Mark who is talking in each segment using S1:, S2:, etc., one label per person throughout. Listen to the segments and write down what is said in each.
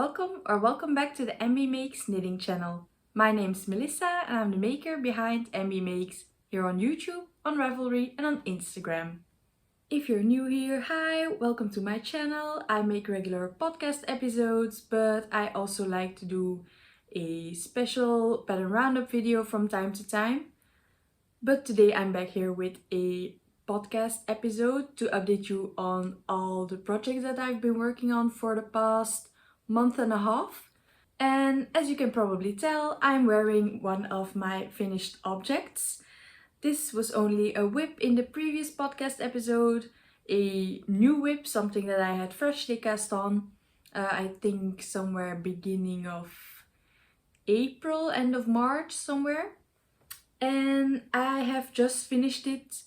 S1: welcome back to the Embeemakes knitting channel. My name's Melissa and I'm the maker behind Embeemakes here on YouTube, on Ravelry and on Instagram. If you're new here, hi, welcome to my channel. I make regular podcast episodes, but I also like to do a special pattern roundup video from time to time. But today I'm back here with a podcast episode to update you on all the projects that I've been working on for the past month and a half. And as you can probably tell, I'm wearing one of my finished objects. This was only a whip in the previous podcast episode, a new whip, something that I had freshly cast on, I think somewhere beginning of April, end of March somewhere. And I have just finished it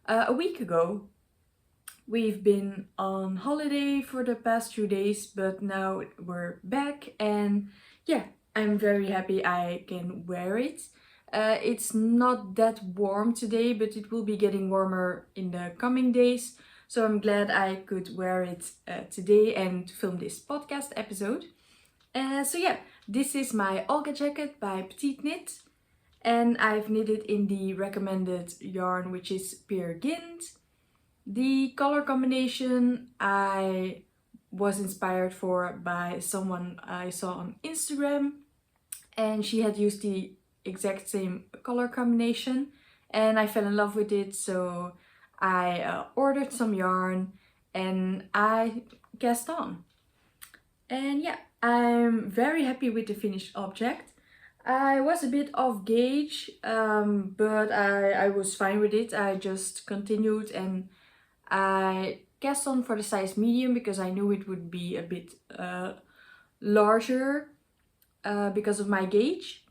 S1: a week ago. We've been on holiday for the past few days, but now we're back and yeah, I'm very happy I can wear it. It's not that warm today, but it will be getting warmer in the coming days. So I'm glad I could wear it today and film this podcast episode. So yeah, this is my Olga Jacket by Petiteknit. And I've knitted in the recommended yarn, which is cardigan. The color combination I was inspired for by someone I saw on Instagram, and she had used the exact same color combination and I fell in love with it, so I ordered some yarn and I cast on. And yeah, I'm very happy with the finished object. I was a bit off gauge, but I was fine with it. I just continued and I cast on for the size medium because I knew it would be a bit larger because of my gauge.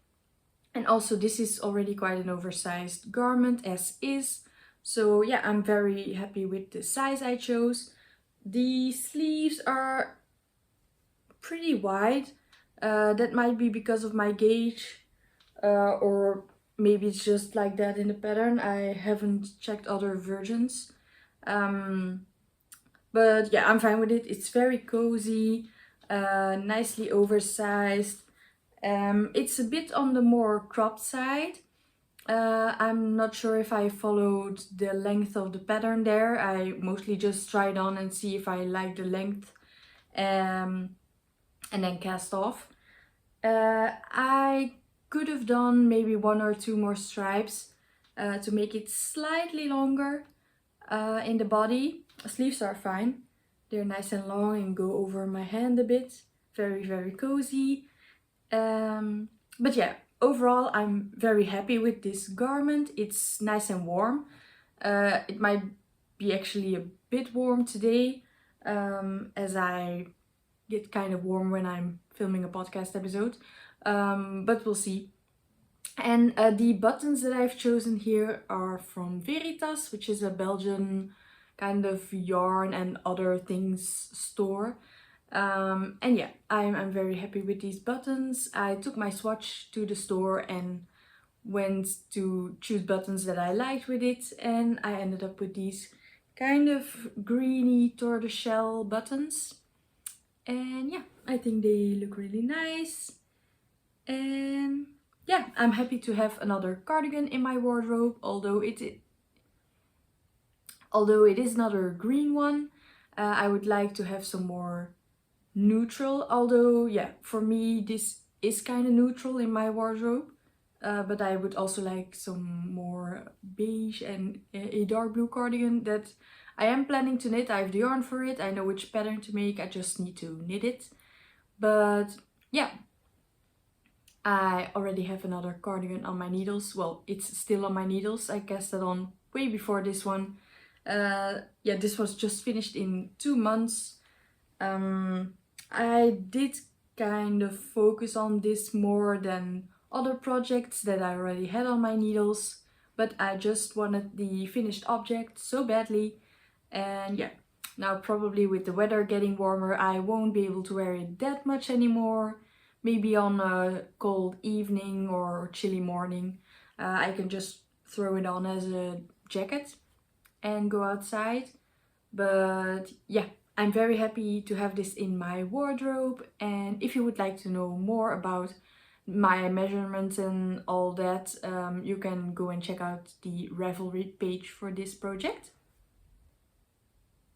S1: And also this is already quite an oversized garment as is. So yeah, I'm very happy with the size I chose. The sleeves are pretty wide. That might be because of my gauge, or maybe it's just like that in the pattern. I haven't checked other versions. But yeah, I'm fine with it. It's very cozy, nicely oversized. It's a bit on the more cropped side. I'm not sure if I followed the length of the pattern there. I mostly just tried on and see if I like the length, and then cast off. I could have done maybe one or two more stripes to make it slightly longer in the body. Sleeves are fine. They're nice and long and go over my hand a bit. Very, very cozy. But yeah, overall I'm very happy with this garment. It's nice and warm. It might be actually a bit warm today, as I get kind of warm when I'm filming a podcast episode, but we'll see. And the buttons that I've chosen here are from Veritas, which is a Belgian kind of yarn and other things store. And yeah, I'm very happy with these buttons. I took my swatch to the store and went to choose buttons that I liked with it, and I ended up with these kind of greeny tortoiseshell buttons. And yeah, I think they look really nice. And yeah, I'm happy to have another cardigan in my wardrobe, although it is not a green one. I would like to have some more neutral, although yeah, for me this is kind of neutral in my wardrobe. But I would also like some more beige and a dark blue cardigan that I am planning to knit. I have the yarn for it. I know which pattern to make. I just need to knit it. But yeah, I already have another cardigan on my needles. Well, it's still on my needles. I cast it on way before this one. Yeah, this was just finished in 2 months. I did kind of focus on this more than other projects that I already had on my needles, but I just wanted the finished object so badly. And yeah, now probably with the weather getting warmer, I won't be able to wear it that much anymore. Maybe on a cold evening or chilly morning, I can just throw it on as a jacket and go outside. But yeah, I'm very happy to have this in my wardrobe, and if you would like to know more about my measurements and all that, you can go and check out the Ravelry page for this project.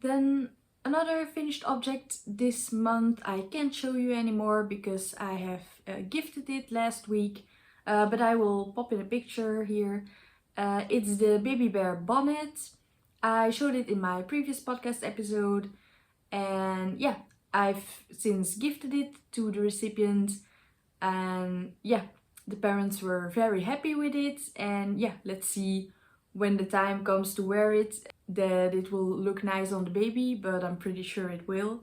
S1: Then another finished object this month I can't show you anymore because I have gifted it last week, but I will pop in a picture here. It's the baby bear bonnet. I showed it in my previous podcast episode, and yeah, I've since gifted it to the recipient, and yeah, the parents were very happy with it, and yeah, let's see when the time comes to wear it that it will look nice on the baby, but I'm pretty sure it will.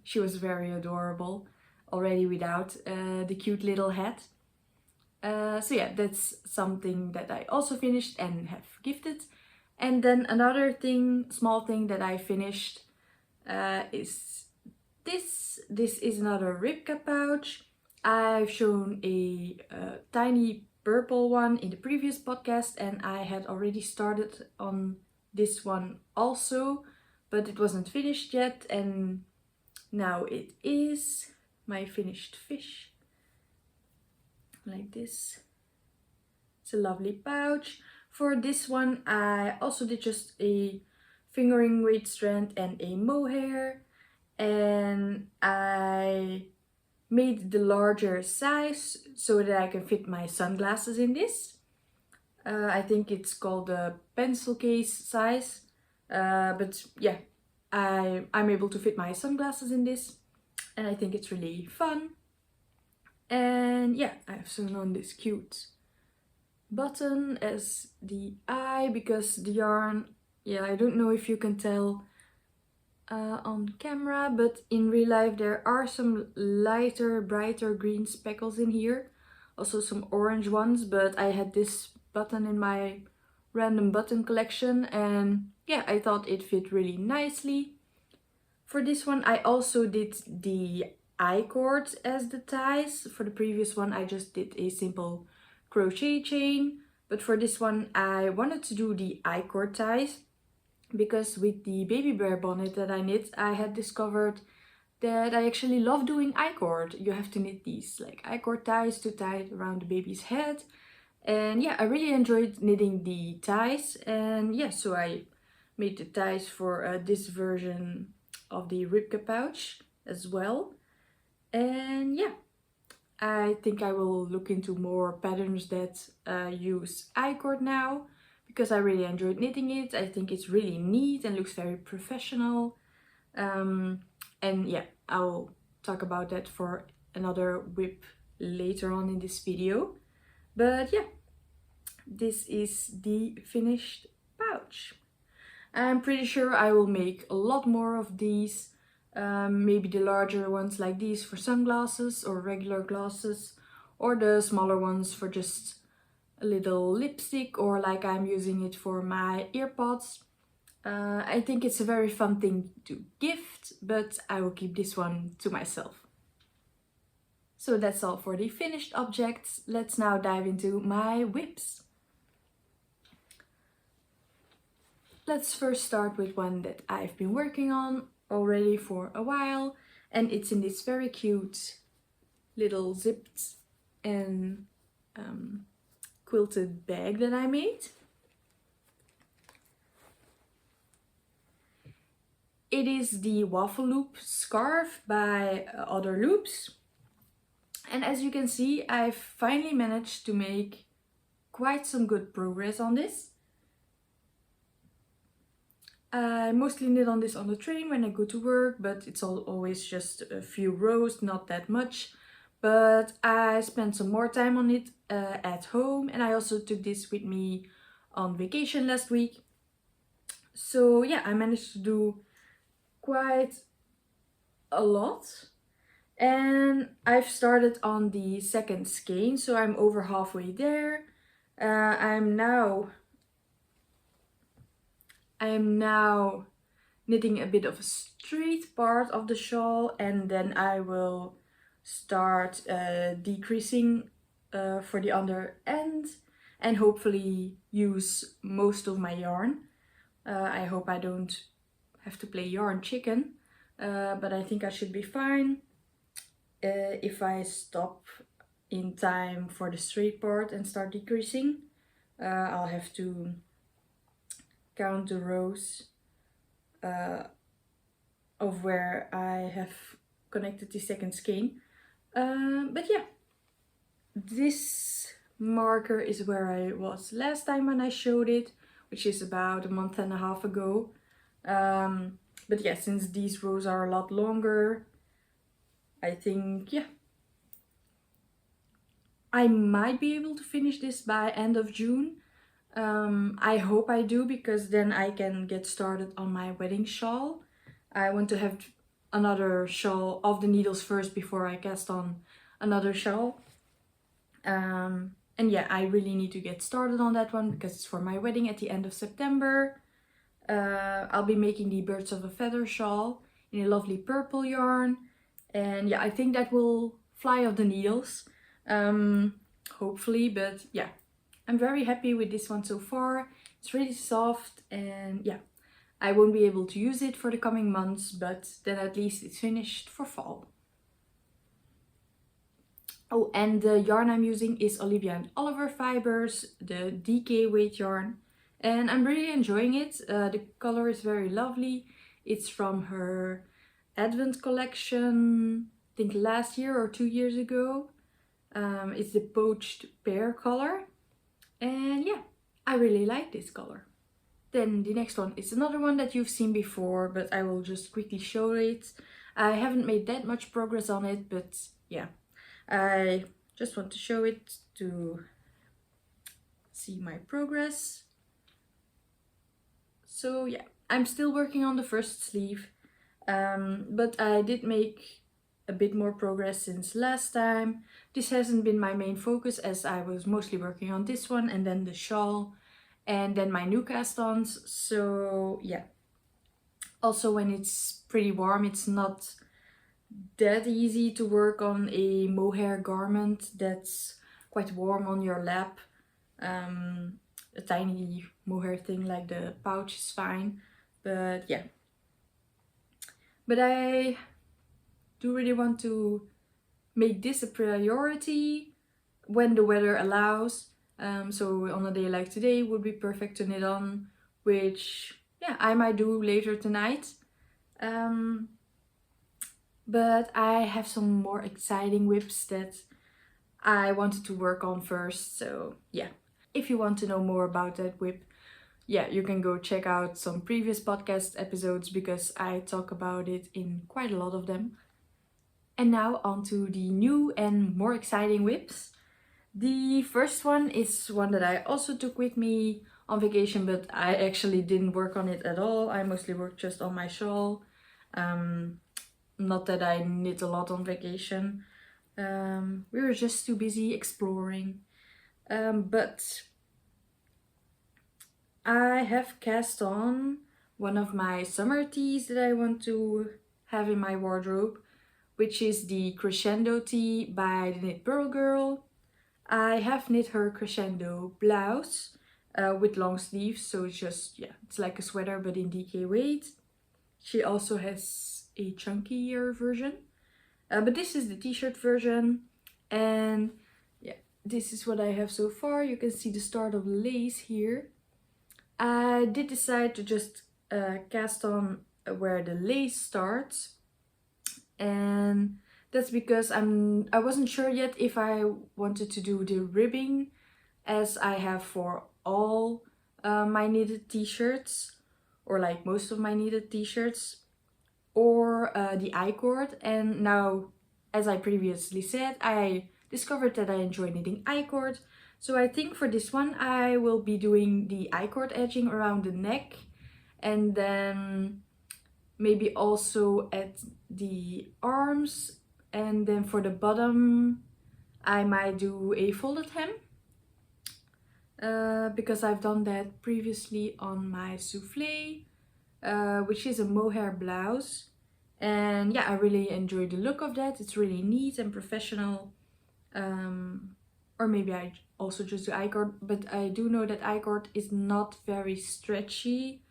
S1: She was very adorable already without the cute little hat. So yeah, that's something that I also finished and have gifted. And then another thing, small thing that I finished is this. This is another Rybka pouch. I've shown a tiny purple one in the previous podcast, and I had already started on this one also, but it wasn't finished yet, and now it is my finished fish. Like this. It's a lovely pouch. For this one I also did just a fingering weight strand and a mohair, and I made the larger size so that I can fit my sunglasses in this. I think it's called the pencil case size, but yeah, I'm able to fit my sunglasses in this, and I think it's really fun. And yeah, I've sewn on this cute button as the eye because the yarn, yeah, I don't know if you can tell on camera, but in real life there are some lighter, brighter green speckles in here, also some orange ones, but I had this button in my random button collection, and yeah, I thought it fit really nicely. For this one I also did the I-cord as the ties. For the previous one I just did a simple crochet chain, but for this one I wanted to do the I-cord ties because with the baby bear bonnet that I knit, I had discovered that I actually love doing I-cord. You have to knit these like I-cord ties to tie it around the baby's head, and yeah, I really enjoyed knitting the ties, and yeah, so I made the ties for this version of the Rybka pouch as well. And yeah, I think I will look into more patterns that use I-cord now, because I really enjoyed knitting it. I think it's really neat and looks very professional. And yeah, I'll talk about that for another whip later on in this video. But yeah, this is the finished pouch. I'm pretty sure I will make a lot more of these. Maybe the larger ones like these for sunglasses or regular glasses, or the smaller ones for just a little lipstick, or like I'm using it for my earpods. I think it's a very fun thing to gift, but I will keep this one to myself. So that's all for the finished objects. Let's now dive into my whips. Let's first start with one that I've been working on already for a while, and it's in this very cute little zipped and quilted bag that I made. It is the Waffle loop scarf by Otherloops, and as you can see, I've finally managed to make quite some good progress on this. I mostly knit on this on the train when I go to work, but it's always just a few rows, not that much. But I spent some more time on it at home, and I also took this with me on vacation last week. So yeah, I managed to do quite a lot. And I've started on the second skein, so I'm over halfway there. I am now knitting a bit of a straight part of the shawl, and then I will start decreasing for the other end and hopefully use most of my yarn. I hope I don't have to play yarn chicken, but I think I should be fine. If I stop in time for the straight part and start decreasing, I'll have to count the rows of where I have connected the second skein. But yeah, this marker is where I was last time when I showed it, which is about a month and a half ago. But yeah, since these rows are a lot longer, I think, yeah, I might be able to finish this by end of June. I hope I do, because then I can get started on my wedding shawl. I want to have another shawl off the needles first before I cast on another shawl. And yeah, I really need to get started on that one because it's for my wedding at the end of September. I'll be making the Birds of a Feather shawl in a lovely purple yarn. And yeah, I think that will fly off the needles. Hopefully, but yeah, I'm very happy with this one so far. It's really soft, and yeah, I won't be able to use it for the coming months, but then at least it's finished for fall. Oh, and the yarn I'm using is Olivia and Oliver Fibers, the DK weight yarn, and I'm really enjoying it. The color is very lovely. It's from her Advent collection, I think last year or 2 years ago. It's the poached pear color, and yeah, I really like this color. Then the next one is another one that you've seen before, but I will just quickly show it. I haven't made that much progress on it, but yeah, I just want to show it to see my progress. So yeah, I'm still working on the first sleeve, but I did make a bit more progress since last time. This hasn't been my main focus, as I was mostly working on this one and then the shawl and then my new cast-ons. So yeah, also when it's pretty warm, it's not that easy to work on a mohair garment that's quite warm on your lap. A tiny mohair thing like the pouch is fine, but yeah. But I do really want to make this a priority when the weather allows. So on a day like today would be perfect to knit on, which yeah, I might do later tonight. But I have some more exciting whips that I wanted to work on first, so yeah. If you want to know more about that whip, yeah, you can go check out some previous podcast episodes because I talk about it in quite a lot of them. And now on to the new and more exciting whips. The first one is one that I also took with me on vacation, but I actually didn't work on it at all. I mostly worked just on my shawl. Not that I knit a lot on vacation. We were just too busy exploring. But I have cast on one of my summer tees that I want to have in my wardrobe, which is the Crescendo tee by the Knit Purl Girl. I have knit her Crescendo blouse with long sleeves, so it's just, yeah, it's like a sweater but in DK weight. She also has a chunkier version, but this is the t-shirt version, and yeah, this is what I have so far. You can see the start of lace here. I did decide to just cast on where the lace starts, and that's because I wasn't sure yet if I wanted to do the ribbing as I have for all my knitted t-shirts, or like most of my knitted t-shirts, or the I-cord. And now, as I previously said, I discovered that I enjoy knitting I-cord. So I think for this one I will be doing the I-cord edging around the neck, and then maybe also at the arms, and then for the bottom I might do a folded hem, because I've done that previously on my souffle, which is a mohair blouse, and yeah, I really enjoy the look of that. It's really neat and professional. Or maybe I also just do I-cord, but I do know that I-cord is not very stretchy,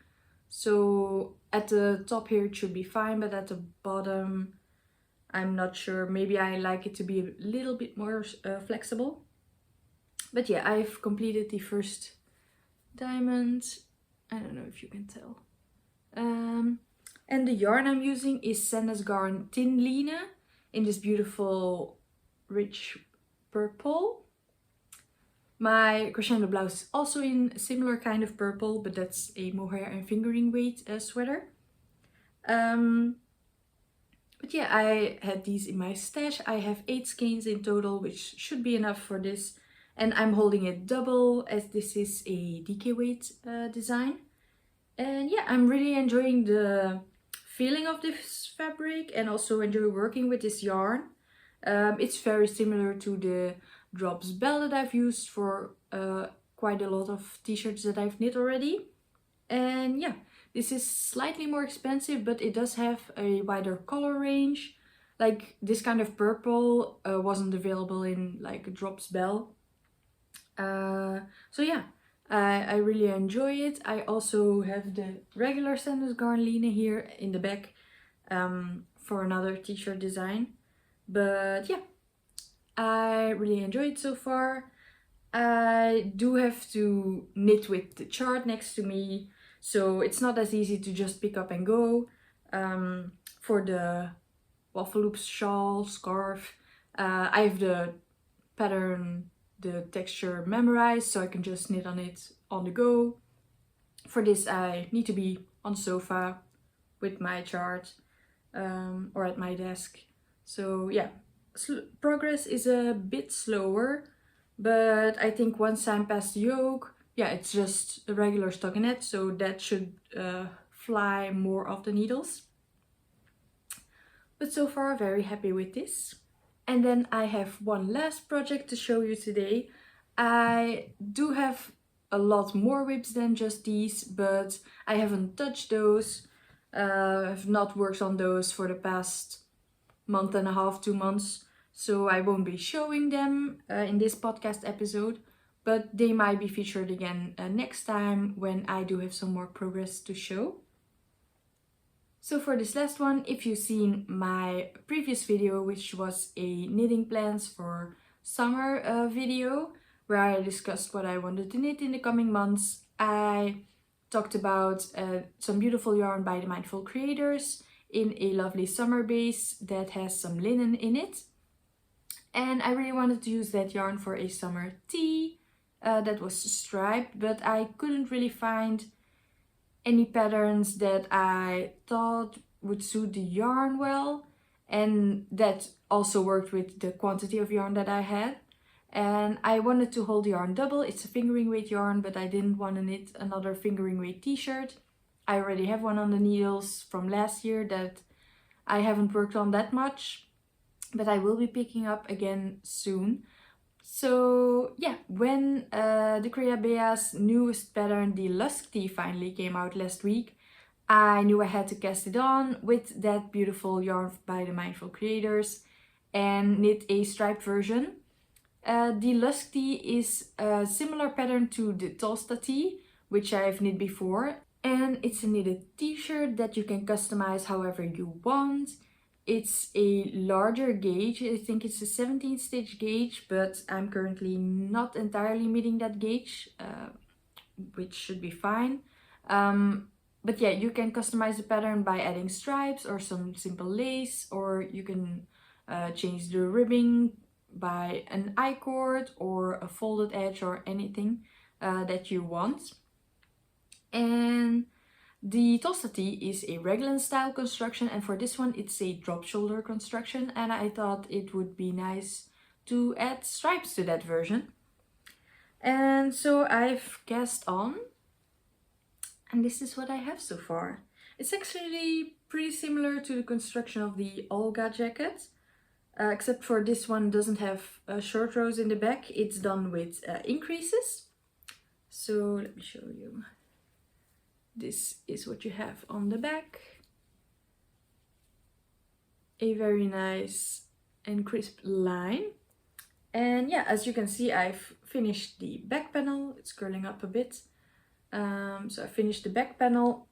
S1: So at the top here it should be fine, but at the bottom I'm not sure. Maybe I like it to be a little bit more flexible. But yeah, I've completed the first diamond. I don't know if you can tell. And the yarn I'm using is Sanda's Garn Tin Line in this beautiful rich purple. My Crescendo blouse is also in a similar kind of purple, but that's a mohair and fingering weight sweater. But yeah, I had these in my stash. I have 8 skeins in total, which should be enough for this. And I'm holding it double as this is a DK weight design. And yeah, I'm really enjoying the feeling of this fabric and also enjoy working with this yarn. It's very similar to the Drops Bell that I've used for quite a lot of t-shirts that I've knit already. And yeah, this is slightly more expensive, but it does have a wider color range. Like this kind of purple wasn't available in like Drops Bell. So yeah, I really enjoy it. I also have the regular Sanda's Garn Line here in the back for another t-shirt design. But yeah, I really enjoy it so far. I do have to knit with the chart next to me, so it's not as easy to just pick up and go. For the Waffle Loops shawl, scarf, I have the pattern, the texture memorized, so I can just knit on it on the go. For this I need to be on the sofa with my chart or at my desk. So yeah, progress is a bit slower, but I think once I'm past the yoke, yeah, it's just a regular stockinette, so that should fly more of the needles. But so far very happy with this. And then I have one last project to show you today. I do have a lot more whips than just these, but I haven't touched those. I've not worked on those for the past month and a half, 2 months, so I won't be showing them in this podcast episode, but they might be featured again next time when I do have some more progress to show. So for this last one, if you've seen my previous video, which was a knitting plans for summer video, where I discussed what I wanted to knit in the coming months, I talked about some beautiful yarn by the Mindful Creators in a lovely summer base that has some linen in it. And I really wanted to use that yarn for a summer tee that was striped, but I couldn't really find any patterns that I thought would suit the yarn well, and that also worked with the quantity of yarn that I had. And I wanted to hold the yarn double. It's a fingering weight yarn, but I didn't want to knit another fingering weight t-shirt. I already have one on the needles from last year that I haven't worked on that much, but I will be picking up again soon. So yeah, when the Creabea's newest pattern, the Lusk tee, finally came out last week, I knew I had to cast it on with that beautiful yarn by the Mindful Creators and knit a striped version. The Lusk tee is a similar pattern to the Tolsta tee, which I've knit before, and it's a knitted t-shirt that you can customize however you want. It's a larger gauge. I think it's a 17 stitch gauge, but I'm currently not entirely meeting that gauge, which should be fine. But yeah, you can customize the pattern by adding stripes or some simple lace, or you can change the ribbing by an I-cord or a folded edge or anything that you want. And the Tosta tee is a raglan style construction, and for this one it's a drop shoulder construction, and I thought it would be nice to add stripes to that version. And so I've cast on, and this is what I have so far. It's actually pretty similar to the construction of the Olga Jacket, except for this one doesn't have short rows in the back. It's done with increases. So let me show you. This is what you have on the back. A very nice and crisp line. And yeah, as you can see, I've finished the back panel. It's curling up a bit. So I finished the back panel.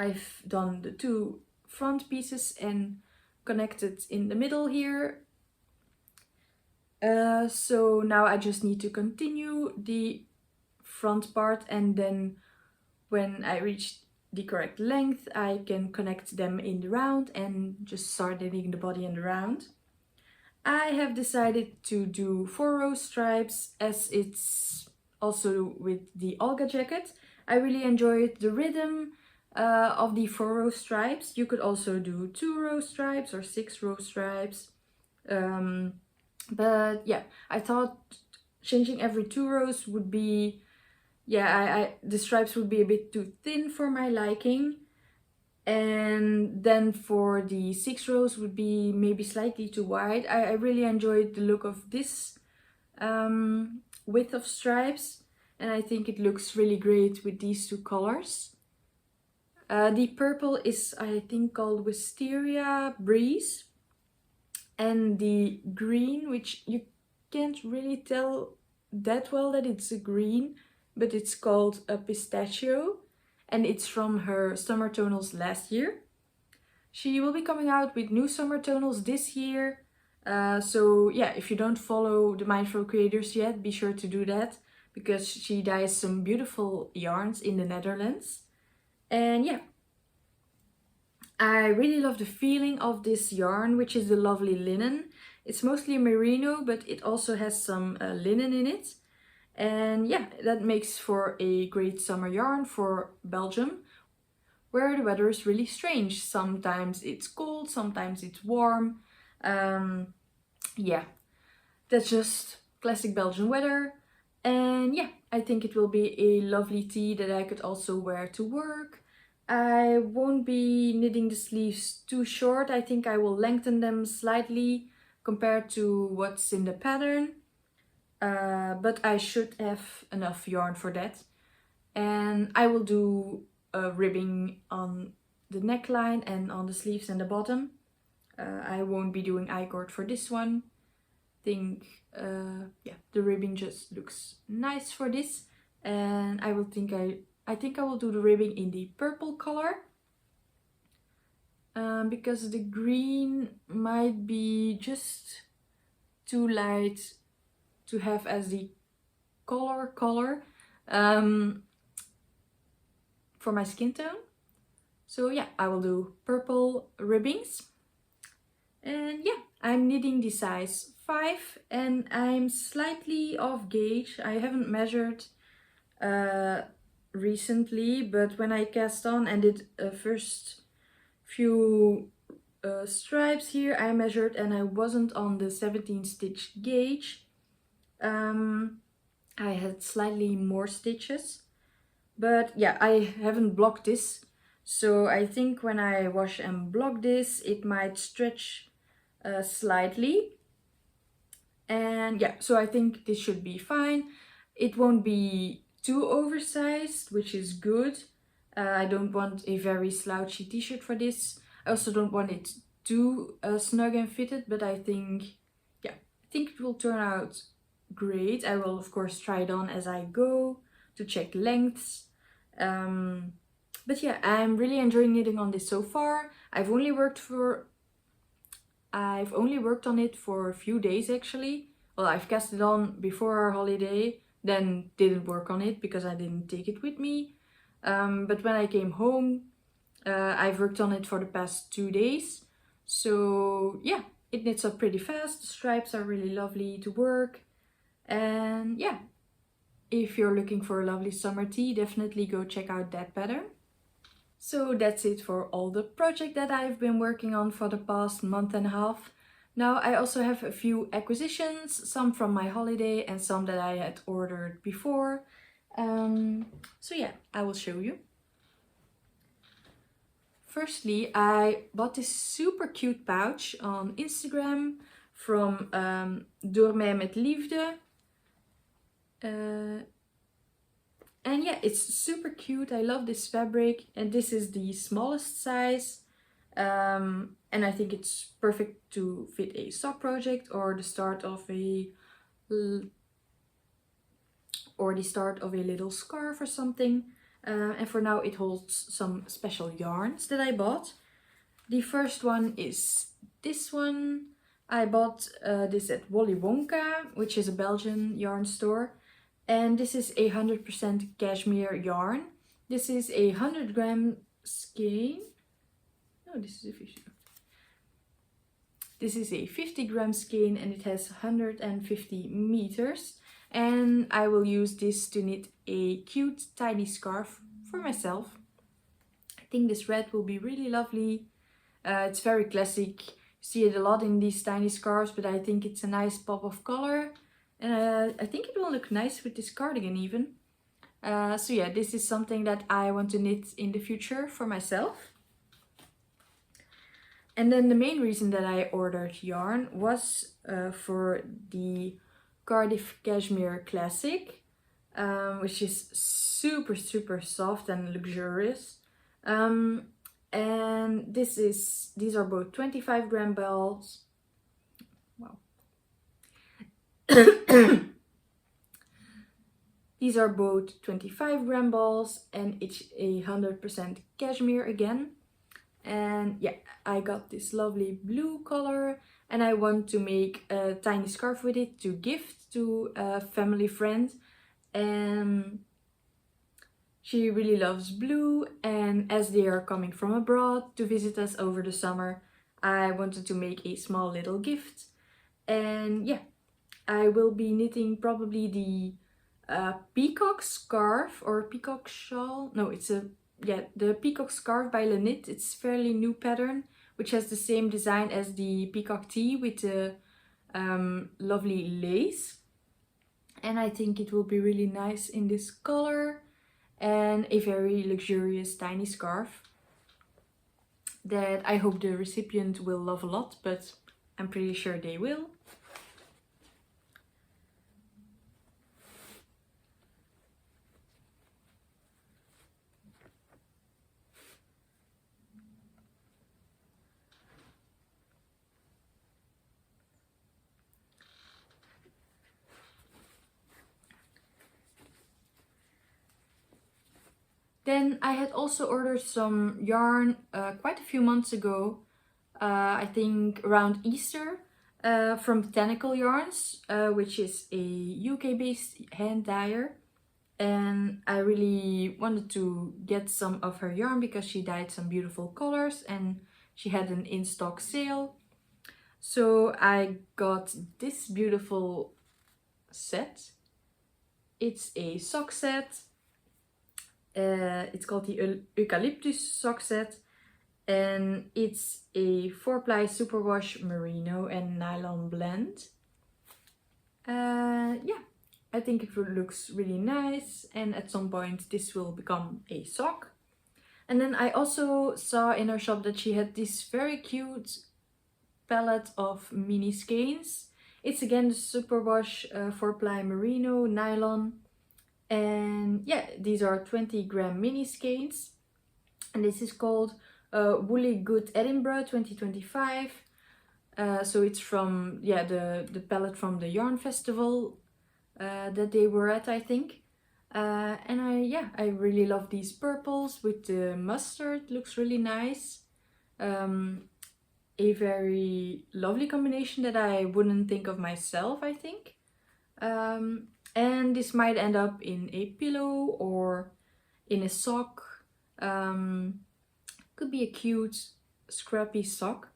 S1: I've done the 2 front pieces and connected in the middle here. So now I just need to continue the front part, and then when I reach the correct length I can connect them in the round and just start knitting the body in the round. I have decided to do 4 row stripes, as it's also with the Olga Jacket. I really enjoyed the rhythm of the 4 row stripes. You could also do 2 row stripes or 6 row stripes. But yeah, I thought changing every 2 rows would be, the stripes would be a bit too thin for my liking. And then for the 6 rows would be maybe slightly too wide. I really enjoyed the look of this width of stripes, and I think it looks really great with these 2 colors. The purple is, I think, called Wisteria Breeze, and the green, which you can't really tell that well that it's a green, but it's called a Pistachio, and it's from her summer tonals last year. She will be coming out with new summer tonals this year. So yeah, if you don't follow the Mindful Creators yet, be sure to do that, because she dyes some beautiful yarns in the Netherlands. And yeah, I really love the feeling of this yarn, which is the lovely linen. It's mostly merino, but it also has some linen in it. And yeah, that makes for a great summer yarn for Belgium, where the weather is really strange. Sometimes it's cold, sometimes it's warm. Yeah, that's just classic Belgian weather. And yeah, I think it will be a lovely tee that I could also wear to work. I won't be knitting the sleeves too short. I think I will lengthen them slightly compared to what's in the pattern. But I should have enough yarn for that. And I will do ribbing on the neckline and on the sleeves and the bottom. I won't be doing I-cord for this one. Think yeah, the ribbing just looks nice for this, and I think I will do the ribbing in the purple color, because the green might be just too light to have as the color for my skin tone. So yeah, I will do purple ribbings. And yeah, I'm knitting the size 5 and I'm slightly off gauge. I haven't measured recently, but when I cast on and did first few stripes here, I measured and I wasn't on the 17 stitch gauge. I had slightly more stitches, but yeah, I haven't blocked this, so I think when I wash and block this it might stretch slightly. And yeah, so I think this should be fine. It won't be too oversized, which is good. I don't want a very slouchy t-shirt for this. I also don't want it too snug and fitted, but I think, yeah, I think it will turn out great. I will of course try it on as I go to check lengths. But yeah, I'm really enjoying knitting on this so far. I've only worked on it for a few days actually. Well, I've cast it on before our holiday, then didn't work on it because I didn't take it with me. But when I came home, I've worked on it for the past 2 days. So yeah, it knits up pretty fast. The stripes are really lovely to work. And yeah, if you're looking for a lovely summer tee, definitely go check out that pattern. So that's it for all the project that I've been working on for the past month and a half. Now I also have a few acquisitions, some from my holiday and some that I had ordered before. So yeah, I will show you. Firstly, I bought this super cute pouch on Instagram from Door mij met liefde. And yeah, it's super cute. I love this fabric, and this is the smallest size. And I think it's perfect to fit a sock project or the start of a little scarf or something. and for now it holds some special yarns that I bought. The first one is this one. I bought this at Wolly Wonka, which is a Belgian yarn store, and this is a 100% cashmere yarn. This is a 100-gram skein. No, this is a 50. This is a 50-gram skein and it has 150 meters. And I will use this to knit a cute tiny scarf for myself. I think this red will be really lovely. It's very classic. You see it a lot in these tiny scarves, but I think it's a nice pop of color. And I think it will look nice with this cardigan even. So yeah, this is something that I want to knit in the future for myself. And then the main reason that I ordered yarn was for the Cardiff Cashmere Classic, which is super soft and luxurious. And these are both 25-gram balls. Wow. These are both 25-gram balls and it's a 100% cashmere again. And yeah, I got this lovely blue color and I want to make a tiny scarf with it to gift to a family friend. And she really loves blue, and as they are coming from abroad to visit us over the summer, I wanted to make a small little gift. And yeah, I will be knitting probably the peacock scarf or peacock shawl. No, it's the peacock scarf by Lenit. It's fairly new pattern, which has the same design as the peacock tee with the lovely lace. And I think it will be really nice in this color, and a very luxurious tiny scarf that I hope the recipient will love a lot, but I'm pretty sure they will. Then I had also ordered some yarn quite a few months ago, I think around Easter, from Botanical Yarns, which is a UK-based hand dyer. And I really wanted to get some of her yarn because she dyed some beautiful colors and she had an in-stock sale. So I got this beautiful set. It's a sock set. It's called the Eucalyptus sock set, and it's a 4-ply superwash merino and nylon blend. Yeah, I think it looks really nice, and at some point this will become a sock. And then I also saw in her shop that she had this very cute palette of mini skeins. It's again the superwash 4-ply merino nylon. And yeah, these are 20-gram mini skeins. And this is called Woolly Good Edinburgh 2025. So it's from, yeah, the palette from the Yarn Festival that they were at, I think. And I really love these purples with the mustard. Looks really nice. A very lovely combination that I wouldn't think of myself, I think. And this might end up in a pillow or in a sock. Could be a cute scrappy sock.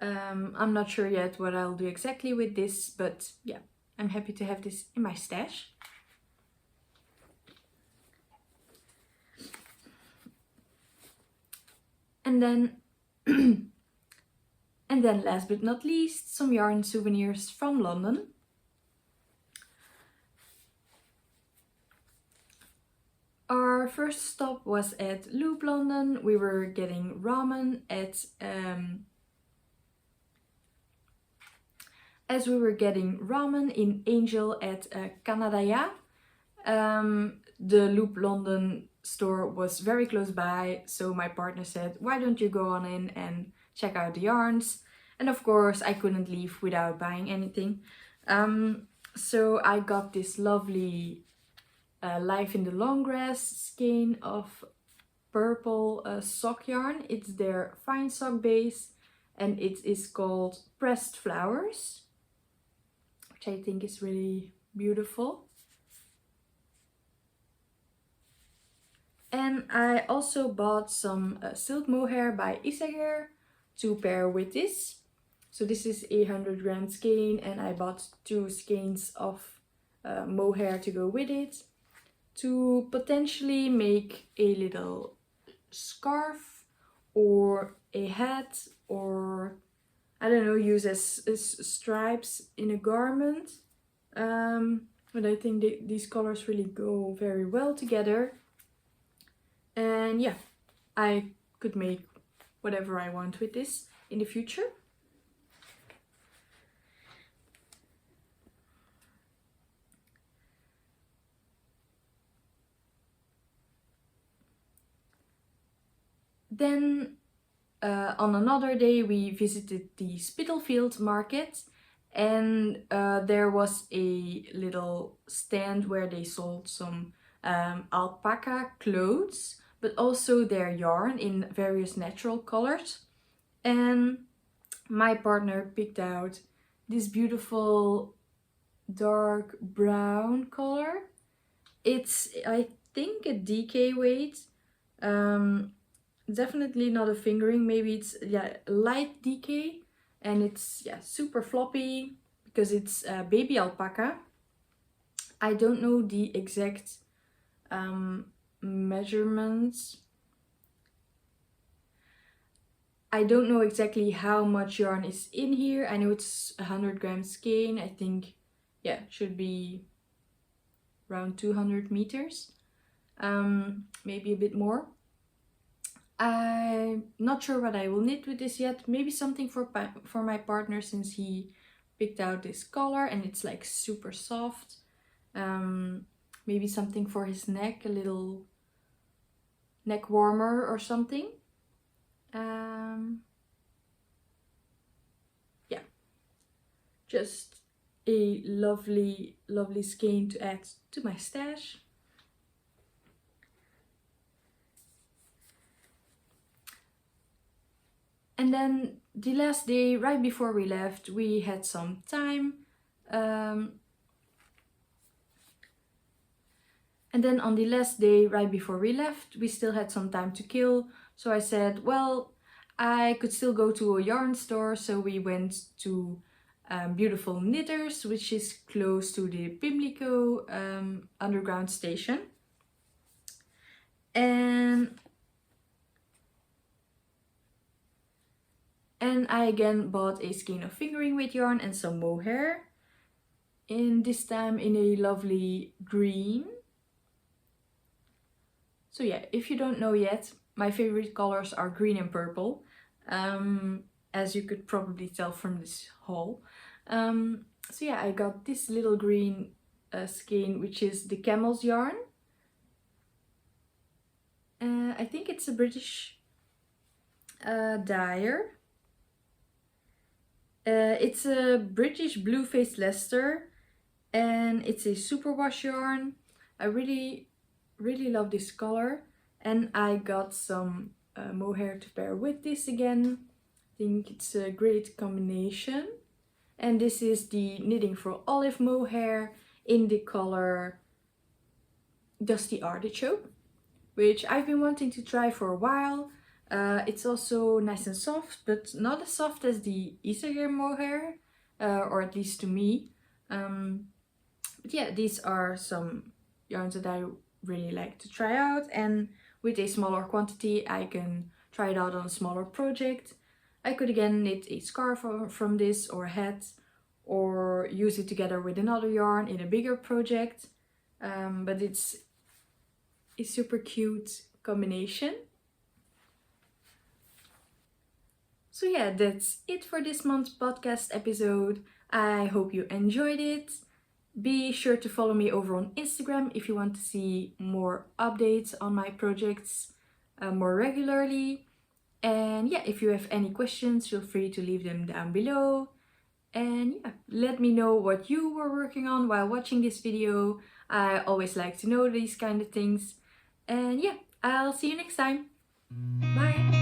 S1: I'm not sure yet what I'll do exactly with this, but yeah, I'm happy to have this in my stash. And then last but not least, some yarn souvenirs from London. Our first stop was at Loop London. We were getting ramen at as we were getting ramen in Angel at Canadaya. The Loop London store was very close by, so my partner said, why don't you go on in and check out the yarns? And of course I couldn't leave without buying anything. So I got this lovely Life in the Long Grass skein of purple sock yarn. It's their fine sock base, and it is called Pressed Flowers, which I think is really beautiful. And I also bought some silk mohair by Isager to pair with this. So this is a 100-gram skein, and I bought 2 skeins of mohair to go with it to potentially make a little scarf or a hat, or I don't know, use as stripes in a garment. But I think these colors really go very well together. And yeah, I could make whatever I want with this in the future. Then on another day we visited the Spittlefields Market, and there was a little stand where they sold some alpaca clothes, but also their yarn in various natural colors. And my partner picked out this beautiful dark brown color. It's, I think, a DK weight. Definitely not a fingering, maybe it's light DK, and it's super floppy because it's baby alpaca. I don't know the exact measurements. I don't know exactly how much yarn is in here. I know it's 100-gram skein. I think should be around 200 meters, maybe a bit more. I'm not sure what I will knit with this yet. Maybe something for my partner, since he picked out this color and it's like super soft. Maybe something for his neck, a little neck warmer or something. Yeah, just a lovely skein to add to my stash. And then the last day, right before we left, we had some time. And then on the last day, right before we left, we still had some time to kill. So I said, well, I could still go to a yarn store. So we went to Beautiful Knitters, which is close to the Pimlico underground station. And I again bought a skein of fingering weight yarn and some mohair. In this time in a lovely green. So yeah, if you don't know yet, my favorite colors are green and purple, as you could probably tell from this haul. So yeah, I got this little green skein, which is the Camel's yarn. I think it's a British dyer. It's a British blue-faced Leicester, and it's a superwash yarn. I really love this color, and I got some mohair to pair with this again. I think it's a great combination. And this is the Knitting for Olive mohair in the color Dusty Artichoke, which I've been wanting to try for a while. It's also nice and soft, but not as soft as the Isager mohair, or at least to me. But yeah, these are some yarns that I really like to try out, and with a smaller quantity I can try it out on a smaller project. I could again knit a scarf from this, or a hat, or use it together with another yarn in a bigger project. But it's a super cute combination. So yeah, that's it for this month's podcast episode. I hope you enjoyed it. Be sure to follow me over on Instagram if you want to see more updates on my projects more regularly. And yeah, if you have any questions, feel free to leave them down below. And yeah, let me know what you were working on while watching this video. I always like to know these kind of things. And yeah, I'll see you next time. Bye!